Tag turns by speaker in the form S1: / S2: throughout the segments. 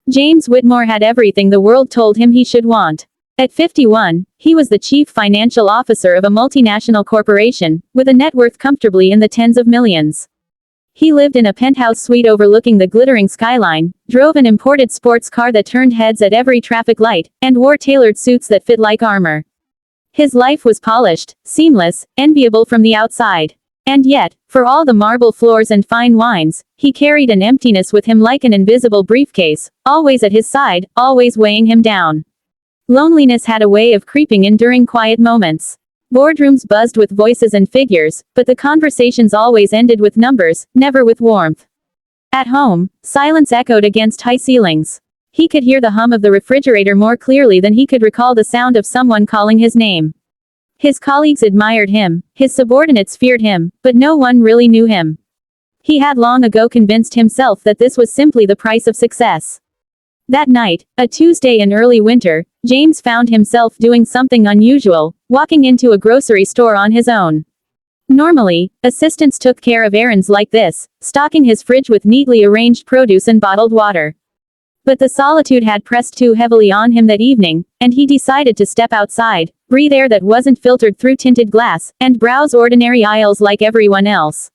S1: James Whitmore had everything the world told him he should want. At 51, he was the chief financial officer of a multinational corporation, with a net worth comfortably in the tens of millions. He lived in a penthouse suite overlooking the glittering skyline, drove an imported sports car that turned heads at every traffic light, and wore tailored suits that fit like armor. His life was polished, seamless, enviable from the outside. And yet, for all the marble floors and fine wines, he carried an emptiness with him like an invisible briefcase, always at his side, always weighing him down. Loneliness had a way of creeping in during quiet moments. Boardrooms buzzed with voices and figures, but the conversations always ended with numbers, never with warmth. At home, silence echoed against high ceilings. He could hear the hum of the refrigerator more clearly than he could recall the sound of someone calling his name. His colleagues admired him, his subordinates feared him, but no one really knew him. He had long ago convinced himself that this was simply the price of success. That night, a Tuesday in early winter, James found himself doing something unusual, walking into a grocery store on his own. Normally, assistants took care of errands like this, stocking his fridge with neatly arranged produce and bottled water. But the solitude had pressed too heavily on him that evening, and he decided to step outside, breathe air that wasn't filtered through tinted glass, and browse ordinary aisles like everyone else.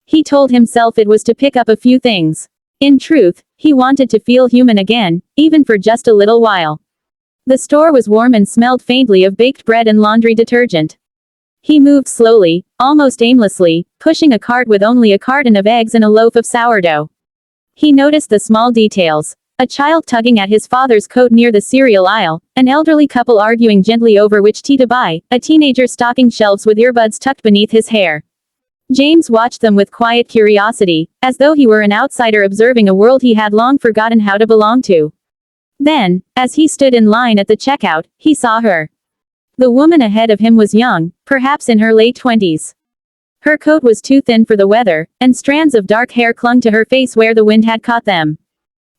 S1: He told himself it was to pick up a few things. In truth, he wanted to feel human again, even for just a little while. The store was warm and smelled faintly of baked bread and laundry detergent. He moved slowly, almost aimlessly, pushing a cart with only a carton of eggs and a loaf of sourdough. He noticed the small details. A child tugging at his father's coat near the cereal aisle, an elderly couple arguing gently over which tea to buy, a teenager stocking shelves with earbuds tucked beneath his hair. James watched them with quiet curiosity, as though he were an outsider observing a world he had long forgotten how to belong to. Then, as he stood in line at the checkout, he saw her. The woman ahead of him was young, perhaps in her late 20s. Her coat was too thin for the weather, and strands of dark hair clung to her face where the wind had caught them.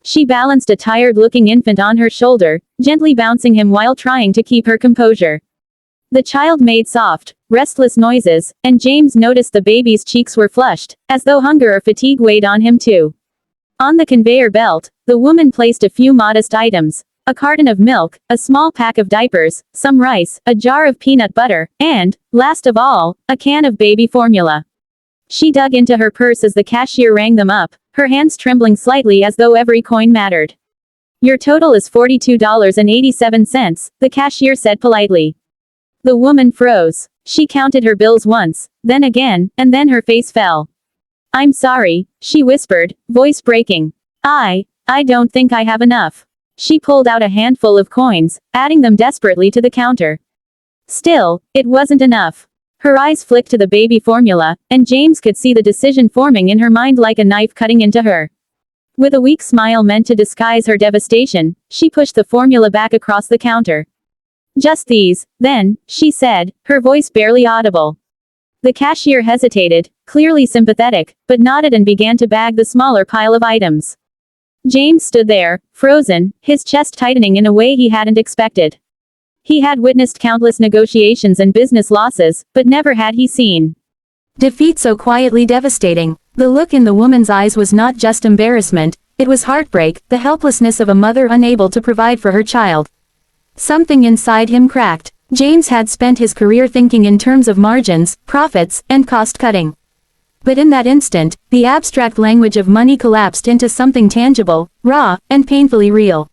S1: She balanced a tired-looking infant on her shoulder, gently bouncing him while trying to keep her composure. The child made soft, restless noises, and James noticed the baby's cheeks were flushed, as though hunger or fatigue weighed on him too. On the conveyor belt, the woman placed a few modest items: a carton of milk, a small pack of diapers, some rice, a jar of peanut butter, and, last of all, a can of baby formula. She dug into her purse as the cashier rang them up, her hands trembling slightly as though every coin mattered. "Your total is $42.87, the cashier said politely. The woman froze. She counted her bills once, then again, and then her face fell. "I'm sorry," she whispered, voice breaking. I don't think I have enough." She pulled out a handful of coins, adding them desperately to the counter. Still, it wasn't enough. Her eyes flicked to the baby formula, and James could see the decision forming in her mind like a knife cutting into her. With a weak smile meant to disguise her devastation, she pushed the formula back across the counter. "Just these, then," she said, her voice barely audible. The cashier hesitated, clearly sympathetic, but nodded and began to bag the smaller pile of items. James stood there, frozen, his chest tightening in a way he hadn't expected. He had witnessed countless negotiations and business losses, but never had he seen defeat so quietly devastating. The look in the woman's eyes was not just embarrassment, it was heartbreak, the helplessness of a mother unable to provide for her child. Something inside him cracked. James had spent his career thinking in terms of margins, profits, and cost-cutting. But in that instant, the abstract language of money collapsed into something tangible, raw, and painfully real.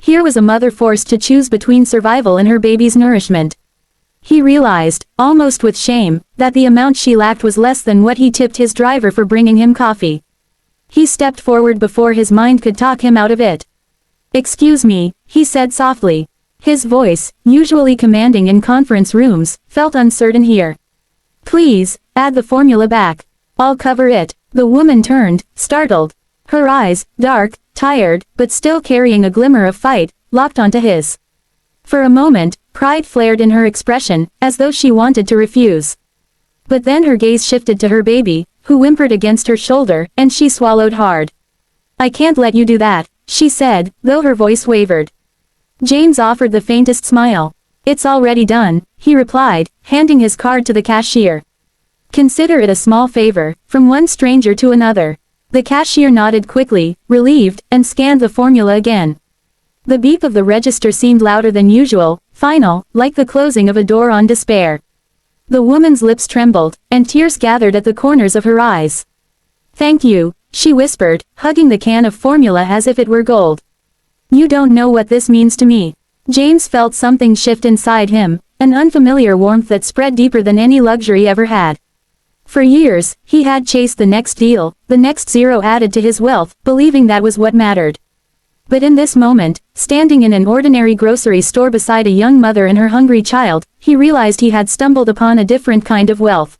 S1: Here was a mother forced to choose between survival and her baby's nourishment. He realized, almost with shame, that the amount she lacked was less than what he tipped his driver for bringing him coffee. He stepped forward before his mind could talk him out of it. "Excuse me," he said softly. His voice, usually commanding in conference rooms, felt uncertain here. "Please, add the formula back. I'll cover it." The woman turned, startled. Her eyes, dark, tired, but still carrying a glimmer of fight, locked onto his. For a moment, pride flared in her expression, as though she wanted to refuse. But then her gaze shifted to her baby, who whimpered against her shoulder, and she swallowed hard. "I can't let you do that," she said, though her voice wavered. James offered the faintest smile. "It's already done," he replied, handing his card to the cashier. "Consider it a small favor, from one stranger to another." The cashier nodded quickly, relieved, and scanned the formula again. The beep of the register seemed louder than usual, final, like the closing of a door on despair. The woman's lips trembled, and tears gathered at the corners of her eyes. "Thank you," she whispered, hugging the can of formula as if it were gold. "You don't know what this means to me." James felt something shift inside him, an unfamiliar warmth that spread deeper than any luxury ever had. For years, he had chased the next deal, the next zero added to his wealth, believing that was what mattered. But in this moment, standing in an ordinary grocery store beside a young mother and her hungry child, he realized he had stumbled upon a different kind of wealth.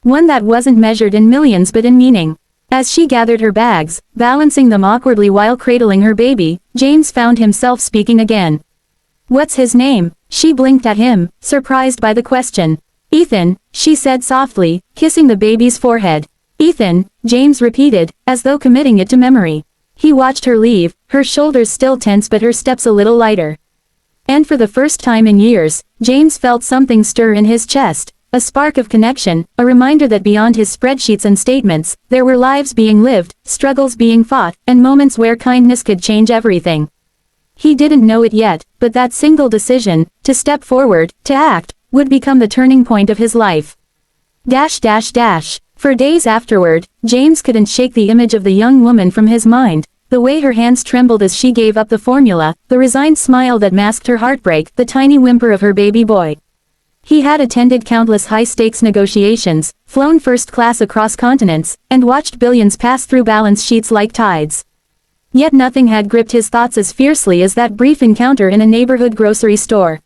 S1: One that wasn't measured in millions but in meaning. As she gathered her bags, balancing them awkwardly while cradling her baby, James found himself speaking again. "What's his name?" She blinked at him, surprised by the question. "Ethan," she said softly, kissing the baby's forehead. "Ethan," James repeated, as though committing it to memory. He watched her leave, her shoulders still tense but her steps a little lighter. And for the first time in years, James felt something stir in his chest, a spark of connection, a reminder that beyond his spreadsheets and statements, there were lives being lived, struggles being fought, and moments where kindness could change everything. He didn't know it yet, but that single decision, to step forward, to act, would become the turning point of his life. For days afterward, James couldn't shake the image of the young woman from his mind, the way her hands trembled as she gave up the formula, the resigned smile that masked her heartbreak, the tiny whimper of her baby boy. He had attended countless high-stakes negotiations, flown first class across continents, and watched billions pass through balance sheets like tides. Yet nothing had gripped his thoughts as fiercely as that brief encounter in a neighborhood grocery store.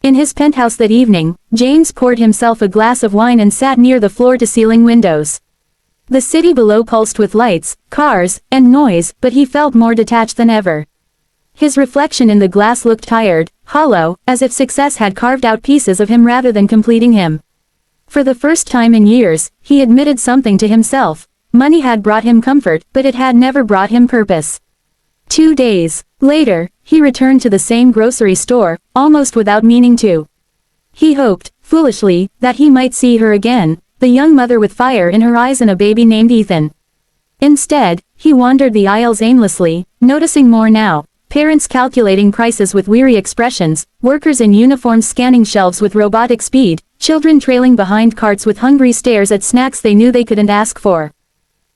S1: In his penthouse that evening, James poured himself a glass of wine and sat near the floor-to-ceiling windows. The city below pulsed with lights, cars, and noise, but he felt more detached than ever. His reflection in the glass looked tired, hollow, as if success had carved out pieces of him rather than completing him. For the first time in years, he admitted something to himself. Money had brought him comfort, but it had never brought him purpose. 2 days later, he returned to the same grocery store, almost without meaning to. He hoped, foolishly, that he might see her again, the young mother with fire in her eyes and a baby named Ethan. Instead, he wandered the aisles aimlessly, noticing more now: parents calculating prices with weary expressions, workers in uniforms scanning shelves with robotic speed, children trailing behind carts with hungry stares at snacks they knew they couldn't ask for.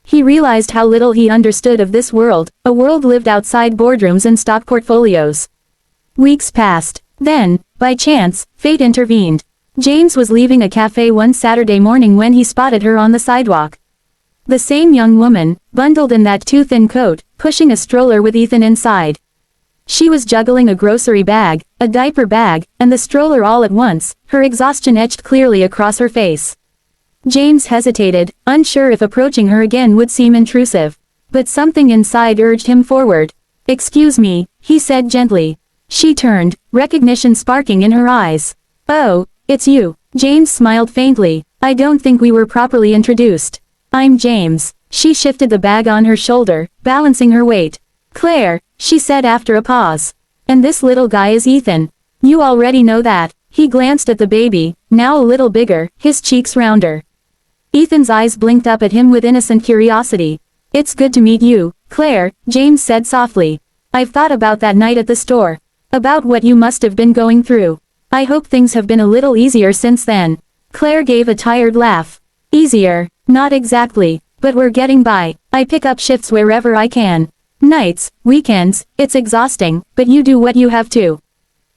S1: He realized how little he understood of this world, a world lived outside boardrooms and stock portfolios. Weeks passed. Then, by chance, fate intervened. James was leaving a cafe one Saturday morning when he spotted her on the sidewalk. The same young woman, bundled in that too-thin coat, pushing a stroller with Ethan inside. She was juggling a grocery bag, a diaper bag, and the stroller all at once, her exhaustion etched clearly across her face. James hesitated, unsure if approaching her again would seem intrusive. But something inside urged him forward. "Excuse me," he said gently. She turned, recognition sparking in her eyes. "Oh, it's you." James smiled faintly. "I don't think we were properly introduced." "I'm James." She shifted the bag on her shoulder, balancing her weight. "Claire," she said after a pause. "And this little guy is Ethan. You already know that." He glanced at the baby, now a little bigger, his cheeks rounder. Ethan's eyes blinked up at him with innocent curiosity. "It's good to meet you, Claire," James said softly. "I've thought about that night at the store. About what you must have been going through. I hope things have been a little easier since then." Claire gave a tired laugh. "Easier? Not exactly. But we're getting by. I pick up shifts wherever I can. Nights, weekends, it's exhausting, but you do what you have to."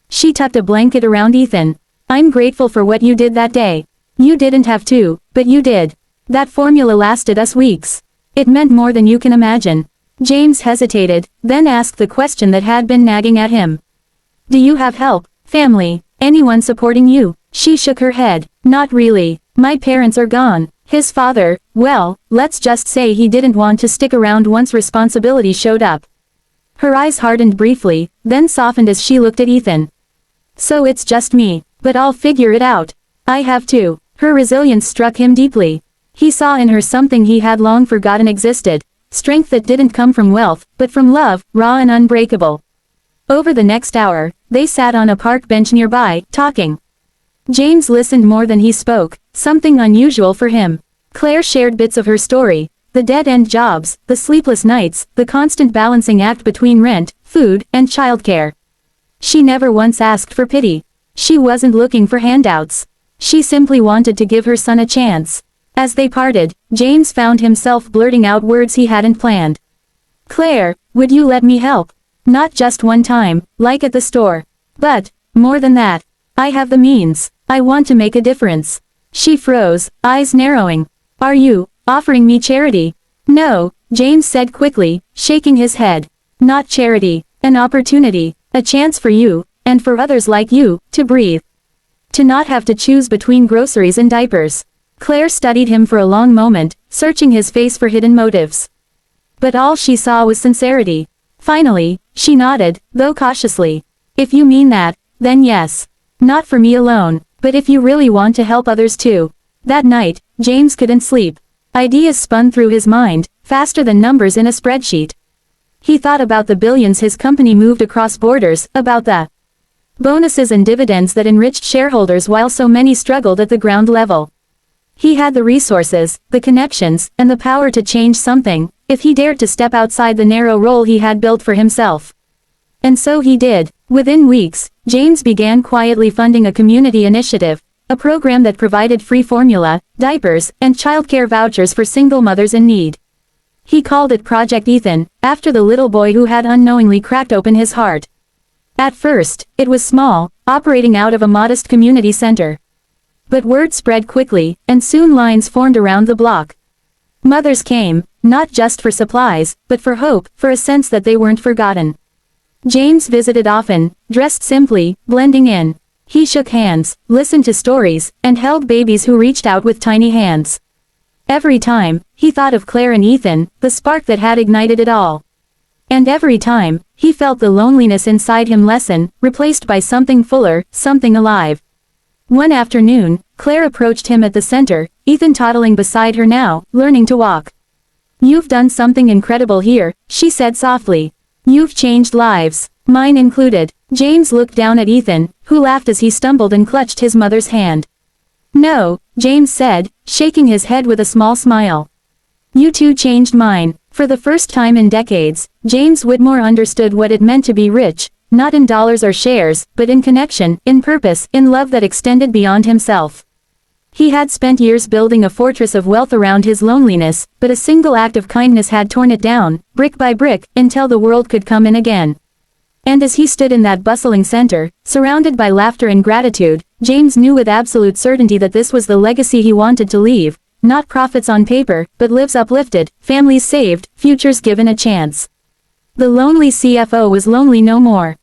S1: She tucked a blanket around Ethan. "I'm grateful for what you did that day. You didn't have to, but you did. That formula lasted us weeks. It meant more than you can imagine." James hesitated, then asked the question that had been nagging at him. "Do you have help? Family? Anyone supporting you?" She shook her head. "Not really. My parents are gone. His father, well, let's just say he didn't want to stick around once responsibility showed up." Her eyes hardened briefly, then softened as she looked at Ethan. "So it's just me, but I'll figure it out. I have to." Her resilience struck him deeply. He saw in her something he had long forgotten existed, strength that didn't come from wealth, but from love, raw and unbreakable. Over the next hour, they sat on a park bench nearby, talking. James listened more than he spoke, something unusual for him. Claire shared bits of her story, The dead-end jobs, the sleepless nights, the constant balancing act between rent, food, and childcare. She never once asked for pity. She wasn't looking for handouts. She simply wanted to give her son a chance. As they parted, James found himself blurting out words he hadn't planned. "Claire, would you let me help? Not just one time, like at the store. But, more than that. I have the means. I want to make a difference." She froze, eyes narrowing. "Are you offering me charity?" "No," James said quickly, shaking his head. "Not charity. An opportunity. A chance for you, and for others like you, to breathe. To not have to choose between groceries and diapers." Claire studied him for a long moment, searching his face for hidden motives. But all she saw was sincerity. Finally, she nodded, though cautiously. "If you mean that, then yes. Not for me alone, but if you really want to help others too." That night, James couldn't sleep. Ideas spun through his mind, faster than numbers in a spreadsheet. He thought about the billions his company moved across borders, about the bonuses and dividends that enriched shareholders while so many struggled at the ground level. He had the resources, the connections, and the power to change something, if he dared to step outside the narrow role he had built for himself. And so he did. Within weeks, James began quietly funding a community initiative, a program that provided free formula, diapers, and childcare vouchers for single mothers in need. He called it Project Ethan, after the little boy who had unknowingly cracked open his heart. At first, it was small, operating out of a modest community center. But word spread quickly, and soon lines formed around the block. Mothers came, not just for supplies, but for hope, for a sense that they weren't forgotten. James visited often, dressed simply, blending in. He shook hands, listened to stories, and held babies who reached out with tiny hands. Every time, he thought of Claire and Ethan, the spark that had ignited it all. And every time, he felt the loneliness inside him lessen, replaced by something fuller, something alive. One afternoon, Claire approached him at the center, Ethan toddling beside her now, learning to walk. "You've done something incredible here," she said softly. "You've changed lives, mine included." James looked down at Ethan, who laughed as he stumbled and clutched his mother's hand. "No," James said, shaking his head with a small smile. "You too changed mine." For the first time in decades, James Whitmore understood what it meant to be rich, not in dollars or shares, but in connection, in purpose, in love that extended beyond himself. He had spent years building a fortress of wealth around his loneliness, but a single act of kindness had torn it down, brick by brick, until the world could come in again. And as he stood in that bustling center, surrounded by laughter and gratitude, James knew with absolute certainty that this was the legacy he wanted to leave, not profits on paper, but lives uplifted, families saved, futures given a chance. The lonely CFO was lonely no more.